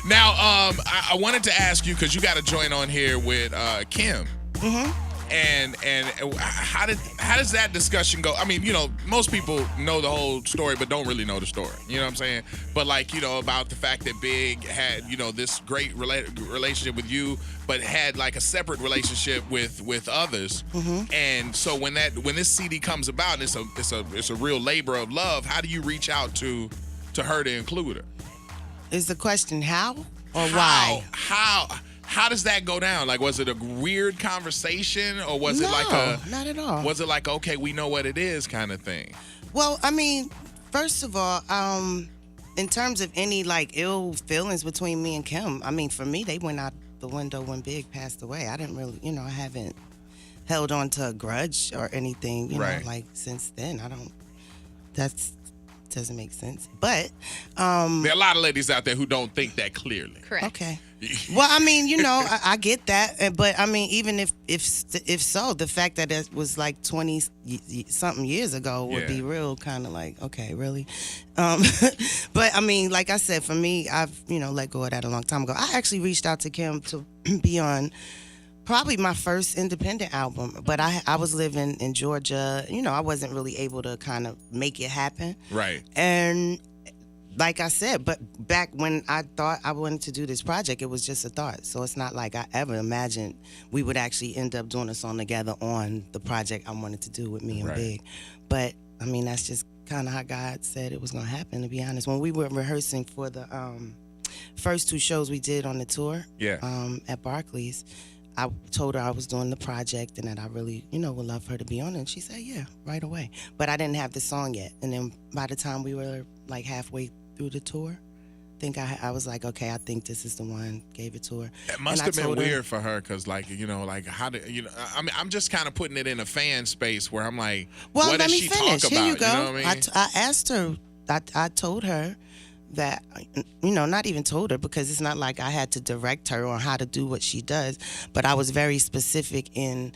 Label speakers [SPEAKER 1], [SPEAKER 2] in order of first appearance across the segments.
[SPEAKER 1] Now, I wanted to ask you because you got a joint on here with Kim.
[SPEAKER 2] Mm-hmm.
[SPEAKER 1] And how does that discussion go? I mean, most people know the whole story, but don't really know the story. You know what I'm saying? But about the fact that Big had this great relationship with you, but had like a separate relationship with others.
[SPEAKER 2] Mm-hmm.
[SPEAKER 1] And so when this CD comes about, it's a real labor of love. How do you reach out to her to include her?
[SPEAKER 2] Is the question how or why?
[SPEAKER 1] How does that go down? Like, was it a weird conversation, or was it like
[SPEAKER 2] not at all.
[SPEAKER 1] Was it like, okay, we know what it is kind of thing?
[SPEAKER 2] Well, I mean, first of all, in terms of any like ill feelings between me and Kim, I mean, for me, they went out the window when Big passed away. I didn't really, I haven't held on to a grudge or anything, you know, like since then. That's doesn't make sense. But
[SPEAKER 1] there are a lot of ladies out there who don't think that clearly.
[SPEAKER 3] Correct.
[SPEAKER 2] Okay. Well, I mean, I get that, but I mean, even if so, the fact that it was like 20 something years ago would be real kind of like, okay, really. But I mean, like I said, for me, I've let go of that a long time ago. I actually reached out to Kim to be on probably my first independent album, but I was living in Georgia. I wasn't really able to kind of make it happen.
[SPEAKER 1] Right.
[SPEAKER 2] And like I said, but back when I thought I wanted to do this project, it was just a thought. So it's not like I ever imagined we would actually end up doing a song together on the project I wanted to do with me and Big. But I mean, that's just kind of how God said it was going to happen, to be honest. When we were rehearsing for the first two shows we did on the tour at Barclays, I told her I was doing the project and that I really, would love her to be on it. And she said, yeah, right away. But I didn't have the song yet. And then by the time we were like halfway through the tour, I think I was like, okay, I think this is the one. Gave it to her.
[SPEAKER 1] It must have been weird for her because, how did I mean, I'm just kind of putting it in a fan space where I'm like,
[SPEAKER 2] well,
[SPEAKER 1] what
[SPEAKER 2] let
[SPEAKER 1] does
[SPEAKER 2] me
[SPEAKER 1] she
[SPEAKER 2] finish.
[SPEAKER 1] talk
[SPEAKER 2] Here
[SPEAKER 1] about?
[SPEAKER 2] you go.
[SPEAKER 1] You know what I mean?
[SPEAKER 2] I asked her. I told her that, not even told her because it's not like I had to direct her on how to do what she does, but I was very specific in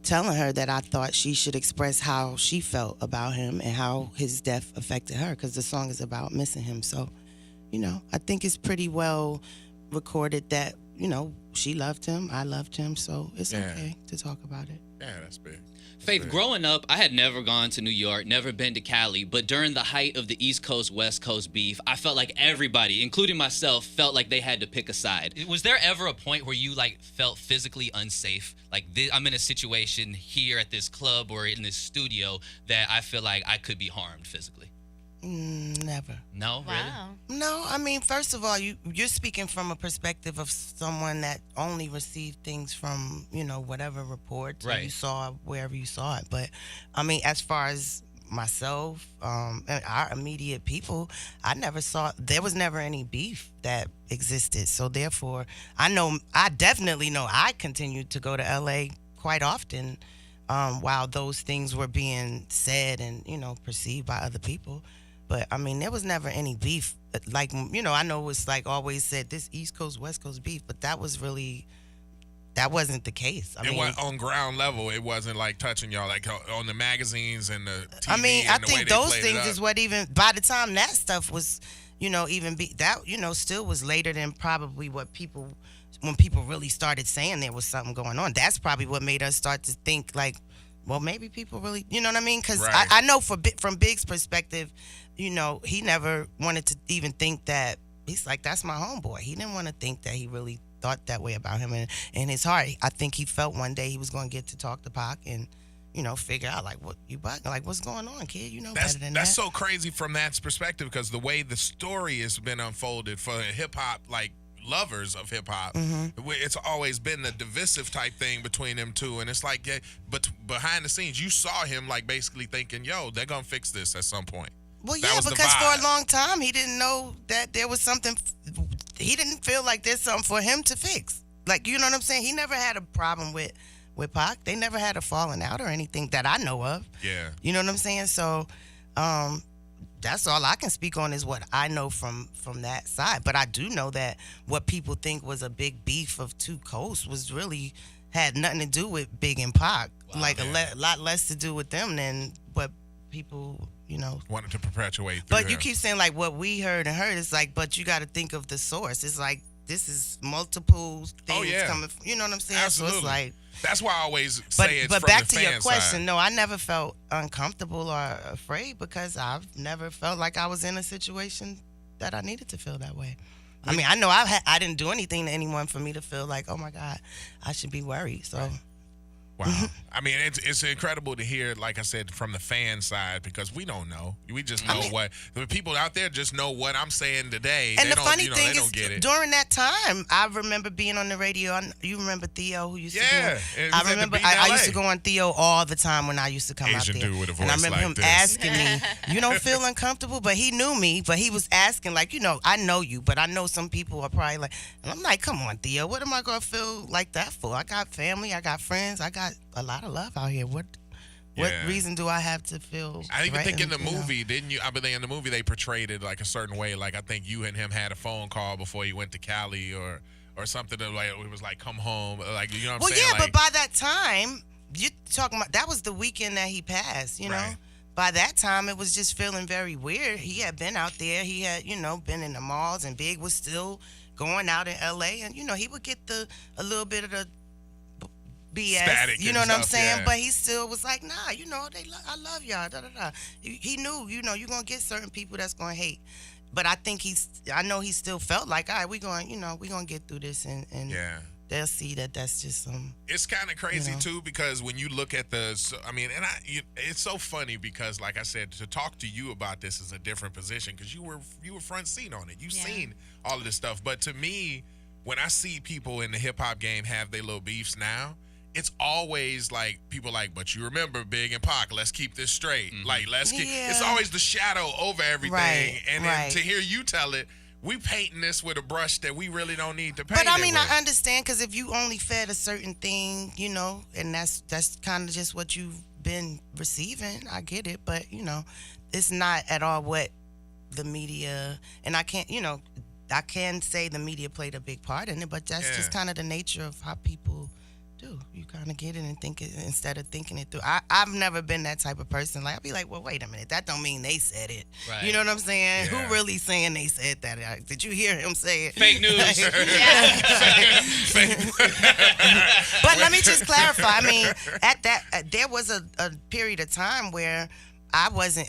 [SPEAKER 2] telling her that I thought she should express how she felt about him and how his death affected her, because the song is about missing him. So, I think it's pretty well recorded that, she loved him, I loved him, so it's okay to talk about it.
[SPEAKER 1] Yeah, that's big.
[SPEAKER 4] Faith, growing up, I had never gone to New York, never been to Cali, but during the height of the East Coast, West Coast beef, I felt like everybody, including myself, felt like they had to pick a side.
[SPEAKER 5] Was there ever a point where you felt physically unsafe? Like, I'm in a situation here at this club or in this studio that I feel like I could be harmed physically?
[SPEAKER 2] Never.
[SPEAKER 5] No,
[SPEAKER 3] Wow.
[SPEAKER 5] really?
[SPEAKER 2] No, I mean, first of all, you're speaking from a perspective of someone that only received things from, whatever reports you saw, wherever you saw it. But, I mean, as far as myself and our immediate people, there was never any beef that existed. So, therefore, I definitely know I continued to go to L.A. quite often while those things were being said and, perceived by other people. But, I mean, there was never any beef. Like, I know it's like always said, this East Coast, West Coast beef, but that wasn't the case. I mean,
[SPEAKER 1] was on ground level. It wasn't like touching y'all, like on the magazines and the TV.
[SPEAKER 2] I mean,
[SPEAKER 1] and
[SPEAKER 2] I think those things is what even, by the time that stuff was, even be, that, still was later than probably when people really started saying there was something going on. That's probably what made us start to think like, well, maybe people really, you know what I mean? Because I know from Big's perspective, he never wanted to even think that, he's like, that's my homeboy. He didn't want to think that he really thought that way about him. And in his heart, I think he felt one day he was going to get to talk to Pac and, figure out like, what you bugging? Like, what's going on, kid? Better than that.
[SPEAKER 1] That's so crazy from that perspective because the way the story has been unfolded for hip hop, like, lovers of hip hop, it's always been the divisive type thing between them two, and it's like, but behind the scenes, you saw him like basically thinking, "Yo, they're gonna fix this at some point."
[SPEAKER 2] Well, yeah, because for a long time he didn't know that there was something. He didn't feel like there's something for him to fix. Like, you know what I'm saying? He never had a problem with Pac. They never had a falling out or anything that I know of.
[SPEAKER 1] Yeah.
[SPEAKER 2] You know what I'm saying? So, that's all I can speak on is what I know from that side. But I do know that what people think was a big beef of two coasts was really had nothing to do with Big and Pac. Wow, like a lot less to do with them than what people,
[SPEAKER 1] wanted to perpetuate.
[SPEAKER 2] But you keep saying like what we heard and heard. It's like, but you got to think of the source. It's like this is multiple things coming. You know what I'm saying?
[SPEAKER 1] Absolutely.
[SPEAKER 2] So it's like
[SPEAKER 1] that's why I always say it's
[SPEAKER 2] but
[SPEAKER 1] from
[SPEAKER 2] back
[SPEAKER 1] the
[SPEAKER 2] to your question,
[SPEAKER 1] side.
[SPEAKER 2] no, I never felt uncomfortable or afraid because I've never felt like I was in a situation that I needed to feel that way. I mean, I know I didn't do anything to anyone for me to feel like, oh my God, I should be worried. So.
[SPEAKER 1] Wow. I mean, it's incredible to hear, like I said, from the fan side, because we don't know. We just know what the people out there just know what I'm saying today.
[SPEAKER 2] And
[SPEAKER 1] they
[SPEAKER 2] the funny thing
[SPEAKER 1] they
[SPEAKER 2] is,
[SPEAKER 1] don't get it.
[SPEAKER 2] during that time, I remember being on the radio. You remember Theo, who used to be
[SPEAKER 1] it
[SPEAKER 2] on,
[SPEAKER 1] was
[SPEAKER 2] I remember I used to go on Theo all the time when I used to come
[SPEAKER 1] Asian
[SPEAKER 2] out there.
[SPEAKER 1] dude with a
[SPEAKER 2] And I
[SPEAKER 1] voice
[SPEAKER 2] remember
[SPEAKER 1] like
[SPEAKER 2] him
[SPEAKER 1] this.
[SPEAKER 2] asking me, you don't feel uncomfortable? But he knew me, but he was asking, like, I know you, but I know some people are probably like, and I'm like, come on, Theo, what am I going to feel like that for? I got family, I got friends, I got a lot of love out here. What reason do I have to feel
[SPEAKER 1] I even think in the
[SPEAKER 2] threatened,
[SPEAKER 1] movie, didn't you? I believe in the movie they portrayed it like a certain way. Like I think you and him had a phone call before he went to Cali or something that like it was like come home. Like you know what I'm saying?
[SPEAKER 2] Well, yeah,
[SPEAKER 1] like,
[SPEAKER 2] but by that time, you talking about that was the weekend that he passed. You know,
[SPEAKER 1] Right.
[SPEAKER 2] by that time it was just feeling very weird. He had been out there. He had been in the malls, and Big was still going out in L.A. and he would get a little bit of the BS,
[SPEAKER 1] Static
[SPEAKER 2] you know
[SPEAKER 1] and
[SPEAKER 2] what I'm
[SPEAKER 1] stuff,
[SPEAKER 2] saying?
[SPEAKER 1] yeah.
[SPEAKER 2] But he still was like, nah, I love y'all, da da da. He knew, you're gonna get certain people that's gonna hate. But I think I know he still felt like, all right, we gonna get through this, and
[SPEAKER 1] yeah.
[SPEAKER 2] they'll see that that's just some.
[SPEAKER 1] It's kind of crazy too, because when you look at it's so funny because, like I said, to talk to you about this is a different position because you were front seat on it. You've seen all of this stuff. But to me, when I see people in the hip hop game have their little beefs now, it's always like people like, but you remember Big and Pac, let's keep this straight.
[SPEAKER 5] Mm-hmm.
[SPEAKER 1] Like let's keep.
[SPEAKER 2] Yeah.
[SPEAKER 1] It's always the shadow over everything,
[SPEAKER 2] Right,
[SPEAKER 1] and then
[SPEAKER 2] right.
[SPEAKER 1] to hear you tell it. We painting this with a brush that we really don't need to paint.
[SPEAKER 2] But I mean,
[SPEAKER 1] it with.
[SPEAKER 2] I understand because if you only fed a certain thing, and that's kind of just what you've been receiving. I get it, but it's not at all what the media. And I can't, I can say the media played a big part in it, but that's just kind of the nature of how people do. You kind of get it and think it instead of thinking it through. I've never been that type of person. Like I'll be like, well, wait a minute, that don't mean they said it.
[SPEAKER 5] Right.
[SPEAKER 2] You know what I'm saying?
[SPEAKER 1] Yeah.
[SPEAKER 2] Who really saying they said that? Did you hear him say it?
[SPEAKER 5] Fake news.
[SPEAKER 2] But let me just clarify. I mean, there was a period of time where I wasn't,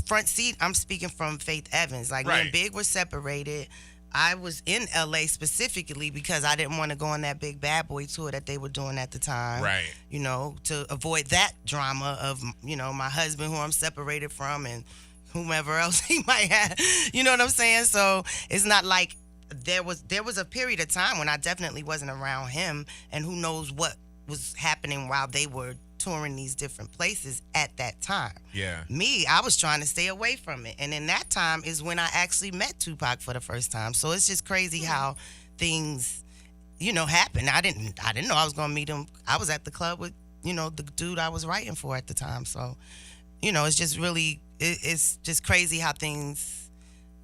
[SPEAKER 2] front seat. I'm speaking from Faith Evans. Like
[SPEAKER 1] Right.
[SPEAKER 2] when Big was separated, I was in LA specifically because I didn't want to go on that big bad boy tour that they were doing at the time.
[SPEAKER 1] Right.
[SPEAKER 2] To avoid that drama of, my husband who I'm separated from and whomever else he might have. You know what I'm saying? So it's not like there was a period of time when I definitely wasn't around him, and who knows what was happening while they were touring these different places at that time.
[SPEAKER 1] Yeah.
[SPEAKER 2] Me, I was trying to stay away from it. And in that time is when I actually met Tupac for the first time. So it's just crazy how things, happen. I didn't know I was going to meet him. I was at the club with, the dude I was writing for at the time. So, it's just really, it's just crazy how things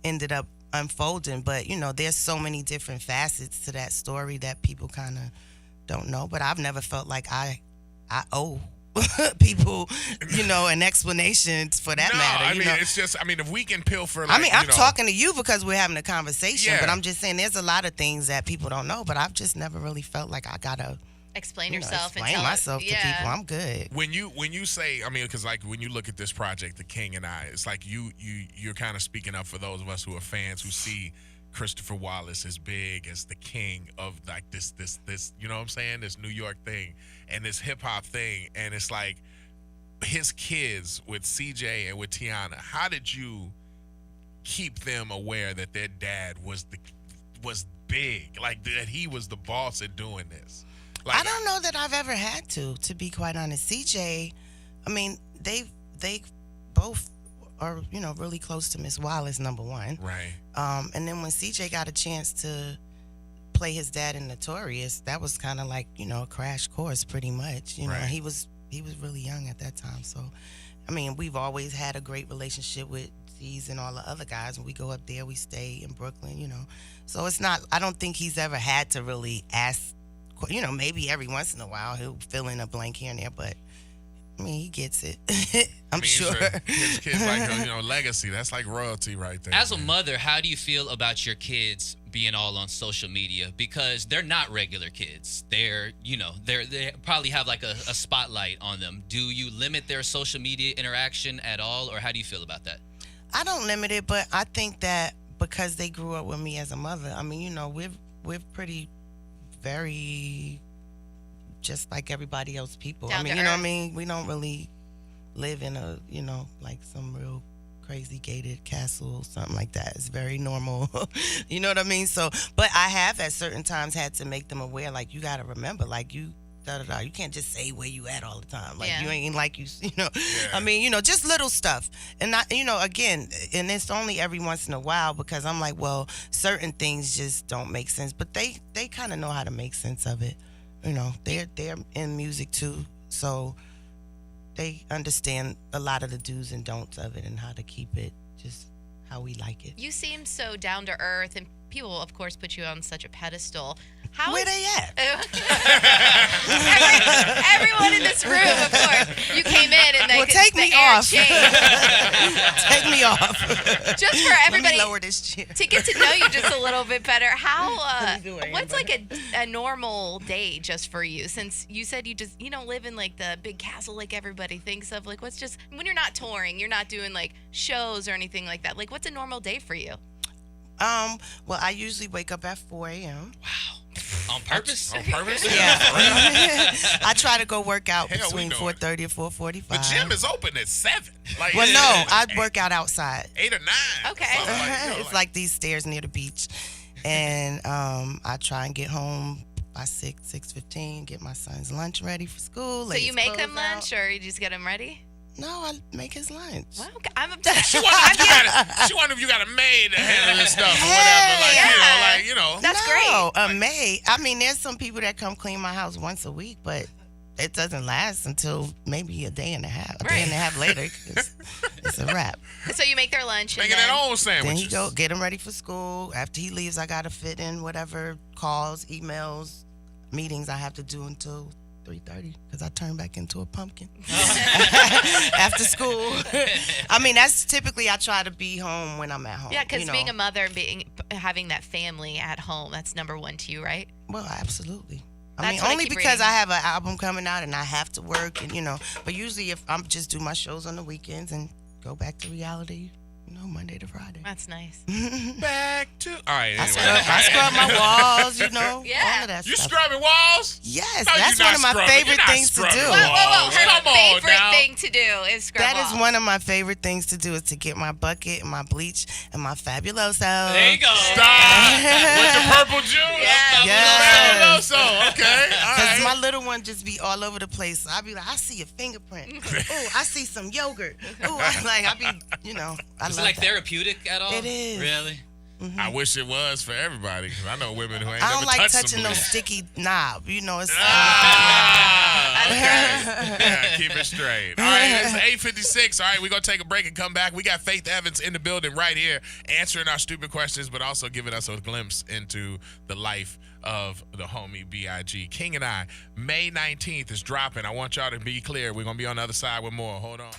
[SPEAKER 2] ended up unfolding. But, there's so many different facets to that story that people kind of don't know. But I've never felt like I owe people, an explanation for that matter.
[SPEAKER 1] I mean, it's just, if we can pilfer. Like,
[SPEAKER 2] I mean, I'm talking to you because we're having a conversation,
[SPEAKER 1] Yeah.
[SPEAKER 2] but I'm just saying there's a lot of things that people don't know, but I've just never really felt like I gotta
[SPEAKER 3] Explain yourself and
[SPEAKER 2] explain
[SPEAKER 3] tell
[SPEAKER 2] myself
[SPEAKER 3] it.
[SPEAKER 2] to people. I'm good.
[SPEAKER 1] When you say, because like when you look at this project, The King and I, it's like you're kind of speaking up for those of us who are fans who see Christopher Wallace as Big as the king of like this, you know what I'm saying? This New York thing and this hip hop thing. And it's like his kids with CJ and with Tiana, how did you keep them aware that their dad was big, like that he was the boss at doing this? Like,
[SPEAKER 2] I don't know that I've ever had to be quite honest. CJ, I mean, they both are, really close to Miss Wallace, number one.
[SPEAKER 1] Right.
[SPEAKER 2] And then when CJ got a chance to play his dad in Notorious, that was kind of like, a crash course pretty much.
[SPEAKER 1] Right.
[SPEAKER 2] He was really young at that time. So, I mean, we've always had a great relationship with C's and all the other guys. When we go up there, we stay in Brooklyn, So it's not, I don't think he's ever had to really ask, maybe every once in a while he'll fill in a blank here and there, but I mean, he gets it.
[SPEAKER 1] I
[SPEAKER 2] I'm
[SPEAKER 1] mean,
[SPEAKER 2] sure.
[SPEAKER 1] His kids like legacy. That's like royalty right there.
[SPEAKER 5] As a mother, how do you feel about your kids being all on social media? Because they're not regular kids. They're, they probably have like a spotlight on them. Do you limit their social media interaction at all, or how do you feel about that?
[SPEAKER 2] I don't limit it, but I think that because they grew up with me as a mother, I mean, we're pretty, very just like everybody else people.
[SPEAKER 3] Down
[SPEAKER 2] I mean,
[SPEAKER 3] to
[SPEAKER 2] you know
[SPEAKER 3] earth.
[SPEAKER 2] what I mean? We don't really live in a, like some real crazy gated castle, something like that. It's very normal. You know what I mean? So, but I have at certain times had to make them aware, like, you got to remember, like, you can't just say where you at all the time. Like,
[SPEAKER 3] Yeah.
[SPEAKER 2] you ain't like
[SPEAKER 1] Yeah.
[SPEAKER 2] I mean, just little stuff. And not, again, and it's only every once in a while because I'm like, well, certain things just don't make sense, but they kind of know how to make sense of it. They're in music too, so they understand a lot of the do's and don'ts of it and how to keep it just how we like it.
[SPEAKER 3] You seem so down to earth, and people, of course, put you on such a pedestal.
[SPEAKER 2] Where they at?
[SPEAKER 3] Everyone in this room, of course. You came in and
[SPEAKER 2] Well, take
[SPEAKER 3] the
[SPEAKER 2] me
[SPEAKER 3] air
[SPEAKER 2] off.
[SPEAKER 3] changed.
[SPEAKER 2] Take me off.
[SPEAKER 3] Just for everybody
[SPEAKER 2] Let me lower this chair.
[SPEAKER 3] to get to know you just a little bit better. How?
[SPEAKER 2] Let me do it,
[SPEAKER 3] What's like a normal day just for you? Since you said you just don't live in like the big castle like everybody thinks of. Like, what's just when you're not touring, you're not doing like shows or anything like that. Like, what's a normal day for you?
[SPEAKER 2] Well, I usually wake up at 4 a.m.
[SPEAKER 5] Wow. On purpose?
[SPEAKER 1] On purpose?
[SPEAKER 2] Yeah. I try to go work out
[SPEAKER 1] Hell, we
[SPEAKER 2] between
[SPEAKER 1] know it.
[SPEAKER 2] 4:30 and 4:45.
[SPEAKER 1] The gym is open at 7. Like,
[SPEAKER 2] Well, no, I work out outside.
[SPEAKER 1] 8 or 9.
[SPEAKER 3] Okay.
[SPEAKER 1] Something
[SPEAKER 2] It's like these stairs near the beach, and I try and get home by 6:15. Get my son's lunch ready for school.
[SPEAKER 3] So
[SPEAKER 2] lay
[SPEAKER 3] you
[SPEAKER 2] his
[SPEAKER 3] make them
[SPEAKER 2] clothes out.
[SPEAKER 3] lunch, or you just get them ready?
[SPEAKER 2] No, I make his lunch.
[SPEAKER 3] Well, I'm obsessed.
[SPEAKER 1] She wondered if you got a maid to handle this stuff or whatever. Like,
[SPEAKER 3] Yeah. That's
[SPEAKER 2] no, a maid. I mean, there's some people that come clean my house once a week, but it doesn't last until maybe a day and a half. A day and a half later, it's a wrap.
[SPEAKER 3] So you make their lunch.
[SPEAKER 1] making
[SPEAKER 3] and
[SPEAKER 1] their
[SPEAKER 3] then,
[SPEAKER 1] own
[SPEAKER 2] Then
[SPEAKER 1] sandwiches.
[SPEAKER 2] he go get him ready for school. After he leaves, I gotta fit in whatever calls, emails, meetings I have to do until 3:30 because I turn back into a pumpkin after school. I mean, that's typically I try to be home when I'm at home.
[SPEAKER 3] Yeah, because being a mother and having that family at home, that's number one to you, right?
[SPEAKER 2] Well, absolutely. I
[SPEAKER 3] That's
[SPEAKER 2] mean,
[SPEAKER 3] what I
[SPEAKER 2] only
[SPEAKER 3] keep
[SPEAKER 2] because
[SPEAKER 3] reading.
[SPEAKER 2] I have an album coming out and I have to work, and But usually, if I'm just do my shows on the weekends and go back to reality, Monday to Friday.
[SPEAKER 3] That's nice.
[SPEAKER 1] Back to. All right.
[SPEAKER 2] I
[SPEAKER 1] Anyway.
[SPEAKER 2] scrub my walls,
[SPEAKER 3] Yeah.
[SPEAKER 2] all of that
[SPEAKER 1] You
[SPEAKER 2] stuff.
[SPEAKER 1] scrubbing walls?
[SPEAKER 2] Yes,
[SPEAKER 1] No,
[SPEAKER 2] that's
[SPEAKER 1] you're
[SPEAKER 2] one of
[SPEAKER 1] not
[SPEAKER 2] my
[SPEAKER 1] scrubbing.
[SPEAKER 2] favorite
[SPEAKER 1] You're not
[SPEAKER 2] things to do.
[SPEAKER 1] scrubbing
[SPEAKER 3] Whoa, whoa,
[SPEAKER 1] walls.
[SPEAKER 3] whoa. Her
[SPEAKER 1] Come on
[SPEAKER 3] favorite
[SPEAKER 1] now.
[SPEAKER 3] thing to do is scrub
[SPEAKER 2] That is
[SPEAKER 3] walls.
[SPEAKER 2] one of my favorite things to do is to get my bucket and my bleach and my Fabuloso.
[SPEAKER 5] There you go.
[SPEAKER 1] Stop. With the purple juice?
[SPEAKER 3] Yeah.
[SPEAKER 2] Yes.
[SPEAKER 1] Fabuloso. Okay. All
[SPEAKER 2] Because
[SPEAKER 1] right.
[SPEAKER 2] my little one just be all over the place. I be like, I see a fingerprint. Ooh, I see some yogurt. Ooh, I be, I
[SPEAKER 5] Is
[SPEAKER 2] love
[SPEAKER 5] it like
[SPEAKER 2] that.
[SPEAKER 5] therapeutic at all?
[SPEAKER 2] It is.
[SPEAKER 5] Really?
[SPEAKER 1] I wish it was for everybody because I know women who ain't
[SPEAKER 2] I
[SPEAKER 1] never
[SPEAKER 2] don't like
[SPEAKER 1] touched
[SPEAKER 2] touching
[SPEAKER 1] some
[SPEAKER 2] no
[SPEAKER 1] bleach.
[SPEAKER 2] sticky knob. It's
[SPEAKER 1] Yeah, keep it straight. All right, it's 8:56. All right, we're going to take a break and come back. We got Faith Evans in the building right here answering our stupid questions, but also giving us a glimpse into the life of the homie B.I.G. King and I. May 19th is dropping. I want y'all to be clear. We're going to be on the other side with more. Hold on.